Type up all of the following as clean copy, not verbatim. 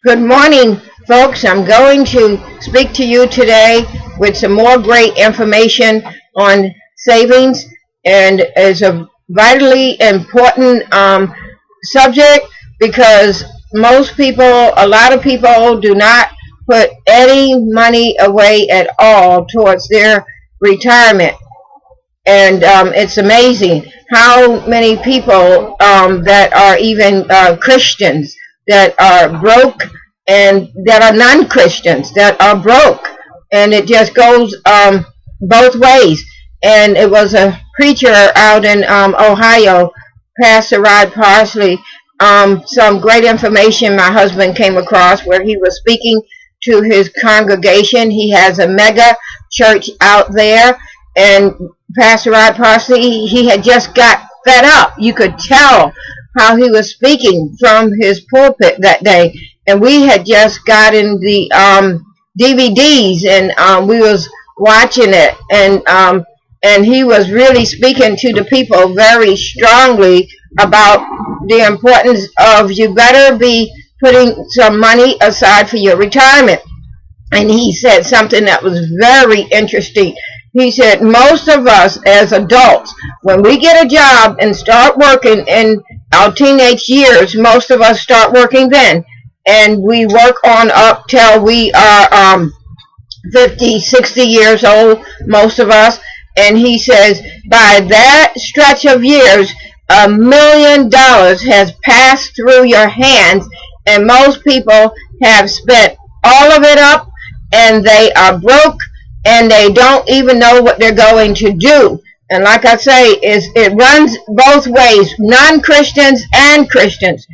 Good morning, folks. I'm going to speak to you today with some more great information on savings, and it's a vitally important subject because a lot of people do not put any money away at all towards their retirement. And it's amazing how many people that are even Christians that are broke and that are non-Christians that are broke. And it just goes both ways. And it was a preacher out in Ohio, Pastor Rod Parsley, some great information my husband came across where he was speaking to his congregation. He has a mega church out there, and Pastor Rod Parsley, he had just got fed up. You could tell how he was speaking from his pulpit that day. And we had just gotten the DVDs, and we was watching it, and he was really speaking to the people very strongly about the importance of you better be putting some money aside for your retirement. And he said something that was very interesting. He said, most of us as adults, when we get a job and start working in our teenage years, most of us start working then. And we work on up till we are 50, 60 years old, most of us. And he says, by that stretch of years, $1 million has passed through your hands, and most people have spent all of it up, and they are broke, and they don't even know what they're going to do. And like I say, it runs both ways, non-Christians and Christians.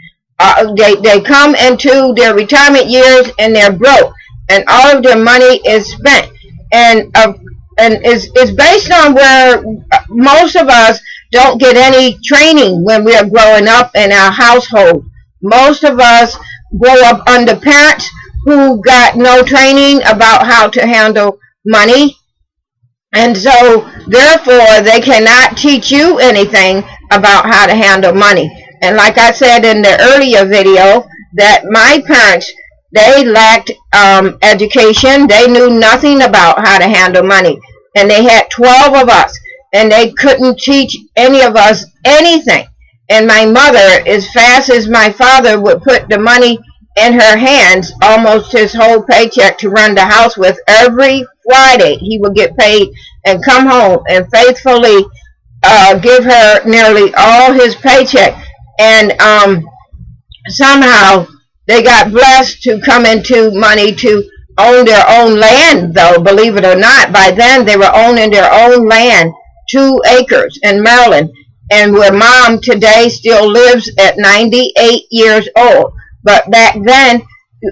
They come into their retirement years and they're broke, and all of their money is spent. And it's based on where most of us don't get any training when we are growing up in our household. Most of us grow up under parents who got no training about how to handle money, and so therefore they cannot teach you anything about how to handle money. And like I said in the earlier video, that my parents, they lacked education. They knew nothing about how to handle money, and they had 12 of us, and they couldn't teach any of us anything. And my mother, as fast as my father would put the money in her hands, almost his whole paycheck to run the house with, every Friday he would get paid and come home and faithfully give her nearly all his paycheck. And somehow they got blessed to come into money to own their own land, though, believe it or not. By then they were owning their own land, 2 acres in Maryland, and where mom today still lives at 98 years old. But back then,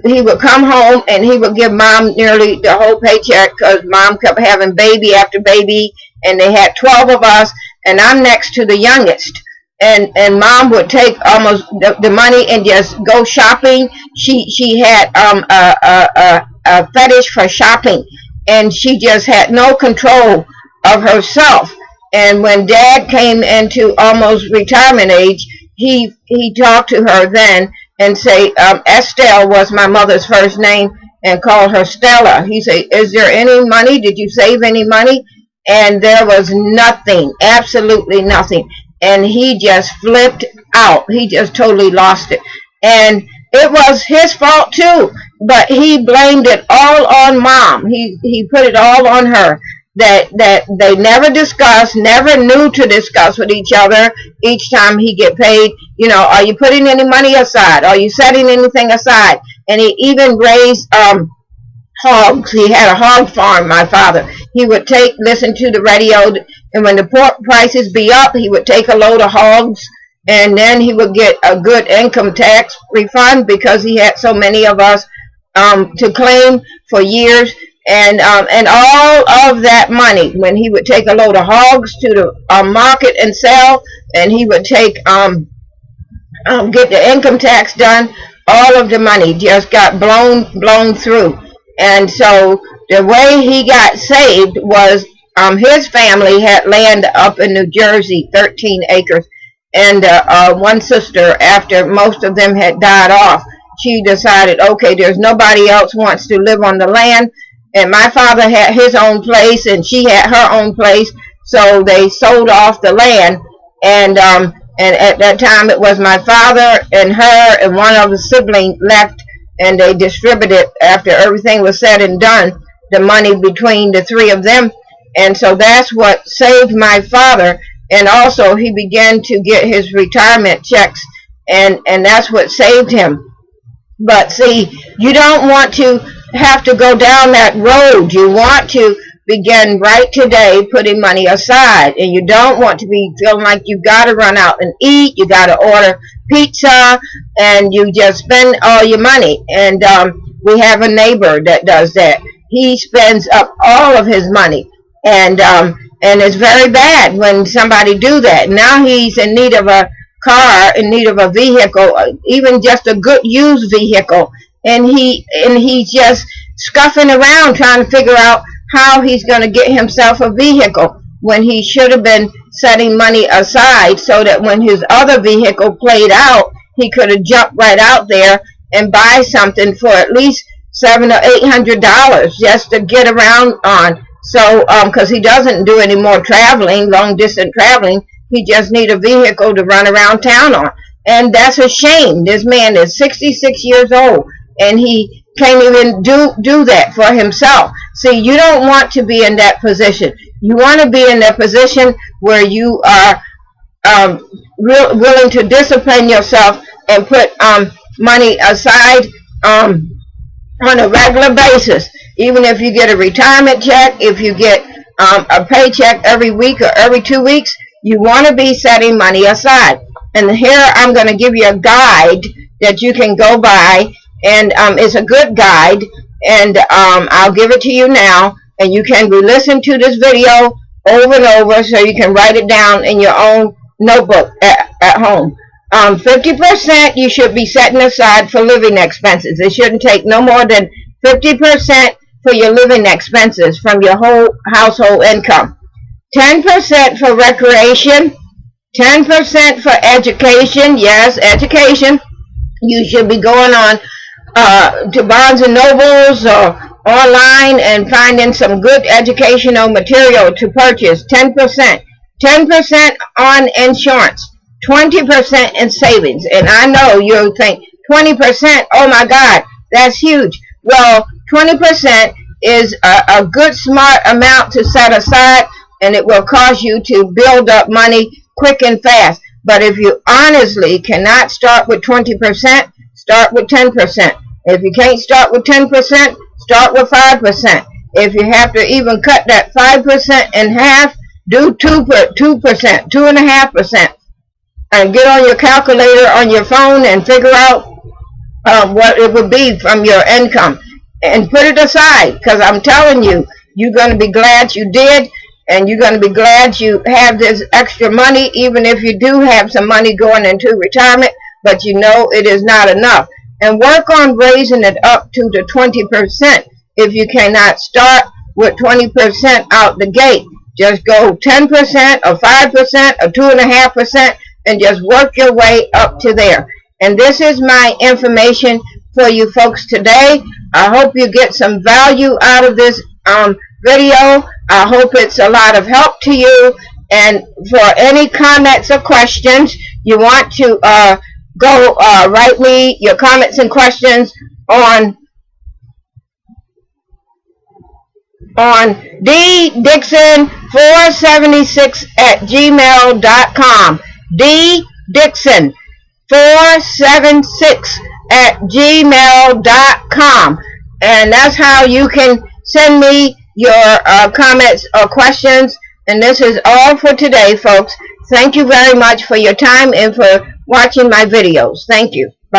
he would come home and he would give mom nearly the whole paycheck because mom kept having baby after baby, and they had 12 of us, and I'm next to the youngest. And mom would take almost the money and just go shopping. She had a fetish for shopping, and she just had no control of herself. And when dad came into almost retirement age, he talked to her then and say, Estelle was my mother's first name, and called her Stella. He said, is there any money? Did you save any money? And there was nothing, absolutely nothing. And he just flipped out. He just totally lost it. And it was his fault too, but he blamed it all on mom. He put it all on her. That they never discussed, never knew to discuss with each other. Each time he get paid, are you putting any money aside? Are you setting anything aside? And he even raised hogs. He had a hog farm, my father. He would listen to the radio, and when the pork prices be up, he would take a load of hogs, and then he would get a good income tax refund because he had so many of us to claim for years. And all of that money, when he would take a load of hogs to the market and sell, and he would take get the income tax done, all of the money just got blown through. And so the way he got saved was his family had land up in New Jersey, 13 acres, and one sister, after most of them had died off, she decided, okay, there's nobody else wants to live on the land, and my father had his own place and she had her own place, so they sold off the land. And at that time it was my father and her and one of the siblings left, and they distributed, after everything was said and done, the money between the three of them. And so that's what saved my father. And also he began to get his retirement checks, and that's what saved him. But see, you don't want to have to go down that road. You want to begin right today putting money aside, and you don't want to be feeling like you got to run out and eat, you got to order pizza, and you just spend all your money. And we have a neighbor that does that. He spends up all of his money, and it's very bad when somebody do that. Now he's in need of a car, in need of a vehicle, even just a good used vehicle, and he's just scuffing around trying to figure out how he's going to get himself a vehicle, when he should have been setting money aside so that when his other vehicle played out, he could have jumped right out there and buy something for at least $700 or $800 just to get around on. So because he doesn't do any more traveling, long distance traveling, he just need a vehicle to run around town on. And that's a shame. This man is 66 years old, and he can't even do that for himself. See, you don't want to be in that position. You want to be in that position where you are willing to discipline yourself and put money aside on a regular basis. Even if you get a retirement check, if you get a paycheck every week or every 2 weeks, you want to be setting money aside. And here I'm going to give you a guide that you can go by, and it's a good guide, and I'll give it to you now, and you can re-listen to this video over and over so you can write it down in your own notebook at home. 50% you should be setting aside for living expenses. It shouldn't take no more than 50% for your living expenses from your whole household income. 10% for recreation, 10% for education. Yes, education. You should be going on to Barnes and Nobles or online and finding some good educational material to purchase. 10%. 10% on insurance. 20% in savings. And I know you'll think 20%, oh my God, that's huge. Well, 20% is a good smart amount to set aside, and it will cause you to build up money quick and fast. But if you honestly cannot start with 20%, start with 10%. If you can't start with 10%, start with 5%. If you have to even cut that 5% in half, do 2%, 2.5%. And get on your calculator on your phone and figure out what it would be from your income. And put it aside, because I'm telling you, you're going to be glad you did, and you're going to be glad you have this extra money, even if you do have some money going into retirement, but you know it is not enough. And work on raising it up to the 20% if you cannot start with 20% out the gate. Just go 10% or 5% or 2.5% and just work your way up to there. And this is my information for you folks today. I hope you get some value out of this video. I hope it's a lot of help to you. And for any comments or questions, you want to go write me your comments and questions on ddixon476@gmail.com. ddixon476@gmail.com. And that's how you can send me your comments or questions. And this is all for today, folks. Thank you very much for your time and for watching my videos. Thank you. Bye.